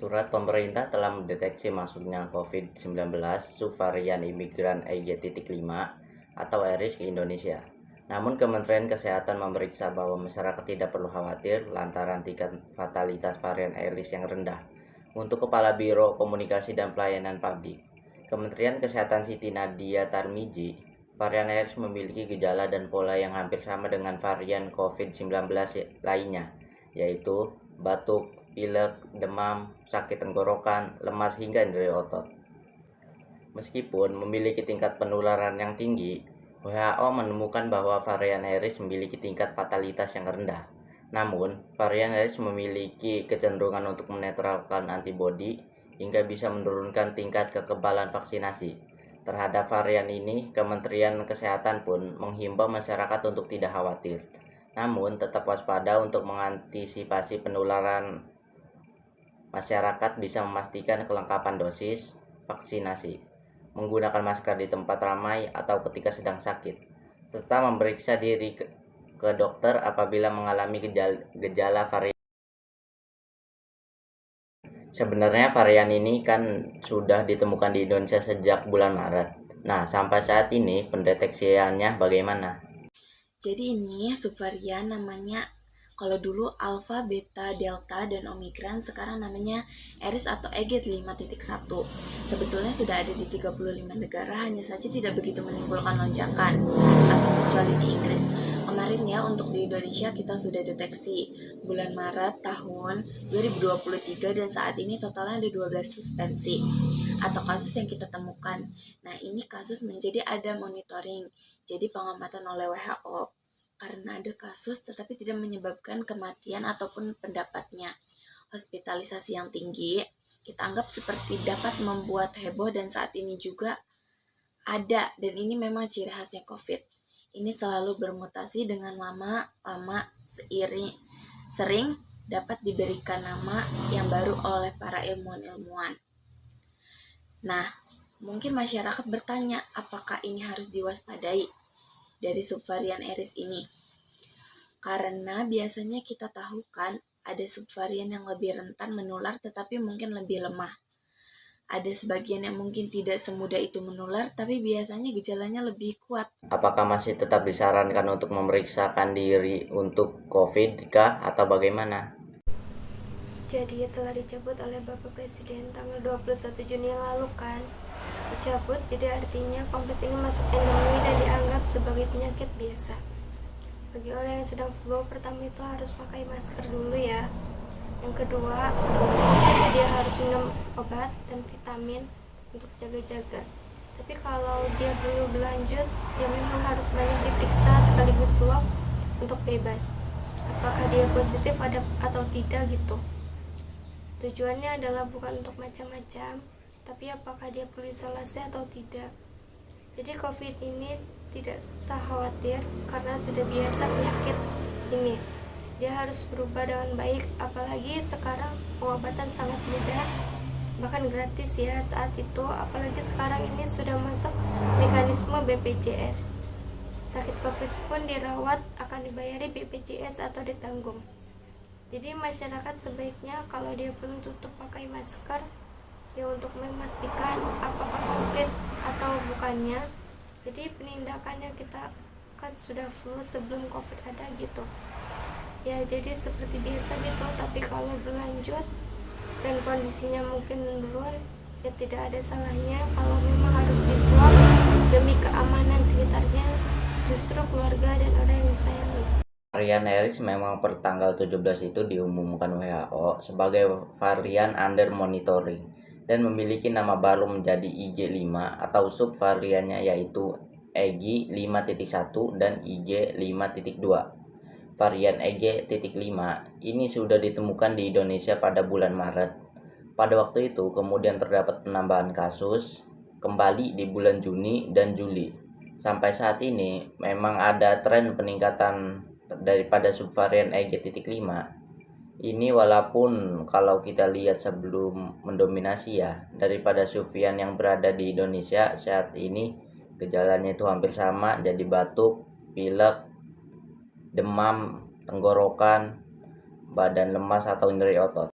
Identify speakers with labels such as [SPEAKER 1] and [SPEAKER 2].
[SPEAKER 1] Surat pemerintah telah mendeteksi masuknya COVID-19 subvarian imigran EG.5 atau ARIS ke Indonesia. Namun Kementerian Kesehatan memeriksa bahwa masyarakat tidak perlu khawatir lantaran tingkat fatalitas varian ARIS yang rendah. Untuk Kepala Biro Komunikasi dan Pelayanan Publik, Kementerian Kesehatan Siti Nadia Tarmizi, varian ARIS memiliki gejala dan pola yang hampir sama dengan varian COVID-19 lainnya, yaitu batuk, pilek, demam, sakit tenggorokan, lemas hingga nyeri otot. Meskipun memiliki tingkat penularan yang tinggi, WHO menemukan bahwa varian ARIS memiliki tingkat fatalitas yang rendah. Namun, varian ARIS memiliki kecenderungan untuk menetralkan antibodi hingga bisa menurunkan tingkat kekebalan vaksinasi. Terhadap varian ini, Kementerian Kesehatan pun menghimbau masyarakat untuk tidak khawatir, namun tetap waspada untuk mengantisipasi penularan. Masyarakat bisa memastikan kelengkapan dosis vaksinasi, menggunakan masker di tempat ramai atau ketika sedang sakit, serta memeriksa diri ke dokter apabila mengalami gejala varian. Sebenarnya varian ini kan sudah ditemukan di Indonesia sejak bulan Maret. Nah, sampai saat ini pendeteksiannya bagaimana?
[SPEAKER 2] Jadi ini subvarian namanya, kalau dulu alpha, beta, delta, dan omikron, sekarang namanya ARIS atau EG.5.1. Sebetulnya sudah ada di 35 negara, hanya saja tidak begitu menimbulkan lonjakan kasus kecuali di Inggris. Kemarin ya, untuk di Indonesia kita sudah deteksi bulan Maret tahun 2023, dan saat ini totalnya ada 12 suspensi atau kasus yang kita temukan. Nah, ini kasus menjadi ada monitoring, jadi pengamatan oleh WHO karena ada kasus tetapi tidak menyebabkan kematian ataupun pendapatnya. Hospitalisasi yang tinggi kita anggap seperti dapat membuat heboh, dan saat ini juga ada, dan ini memang ciri khasnya COVID. Ini selalu bermutasi dengan lama-lama sering dapat diberikan nama yang baru oleh para ilmuwan-ilmuwan. Nah, mungkin masyarakat bertanya, apakah ini harus diwaspadai dari subvarian ARIS ini? Karena biasanya kita tahu kan, ada subvarian yang lebih rentan menular tetapi mungkin lebih lemah. Ada sebagian yang mungkin tidak semudah itu menular, tapi biasanya gejalanya lebih kuat.
[SPEAKER 1] Apakah masih tetap disarankan untuk memeriksakan diri untuk COVID kah atau bagaimana?
[SPEAKER 3] Jadi telah dicabut oleh Bapak Presiden tanggal 21 Juni yang lalu kan. Dicabut jadi artinya COVID ini masuk endemi dan dianggap sebagai penyakit biasa. Bagi orang yang sedang flu, pertama itu harus pakai masker dulu ya. Yang kedua, tentu saja dia harus minum obat dan vitamin untuk jaga-jaga. Tapi kalau dia belum berlanjut, ya memang harus banyak diperiksa sekaligus swab untuk bebas apakah dia positif atau tidak gitu. Tujuannya adalah bukan untuk macam-macam, tapi apakah dia perlu isolasi atau tidak. Jadi COVID ini tidak usah khawatir karena sudah biasa penyakit ini. Dia harus berubah dengan baik, apalagi sekarang pengobatan sangat mudah, bahkan gratis ya saat itu, apalagi sekarang ini sudah masuk mekanisme BPJS. Sakit COVID pun dirawat akan dibayari BPJS atau ditanggung. Jadi masyarakat sebaiknya kalau dia perlu tutup pakai masker ya untuk memastikan apakah COVID atau bukannya. Jadi penindakannya kita kan sudah flu sebelum COVID ada gitu. Ya jadi seperti biasa gitu, tapi kalau berlanjut dan kondisinya mungkin menurun, ya tidak ada salahnya kalau memang harus diswab demi keamanan sekitarnya, justru keluarga dan orang yang disayangi.
[SPEAKER 1] Varian ARIS memang per tanggal 17 itu diumumkan WHO sebagai varian under monitoring dan memiliki nama baru menjadi IG5 atau subvariannya yaitu EG.5.1 dan IG.5.2. Varian EG.5 ini sudah ditemukan di Indonesia pada bulan Maret. Pada waktu itu kemudian terdapat penambahan kasus kembali di bulan Juni dan Juli. Sampai saat ini memang ada tren peningkatan daripada subvarian EG.5 ini, walaupun kalau kita lihat sebelum mendominasi ya, daripada subvarian yang berada di Indonesia saat ini gejalanya itu hampir sama, jadi batuk, pilek, demam, tenggorokan, badan lemas atau nyeri otot.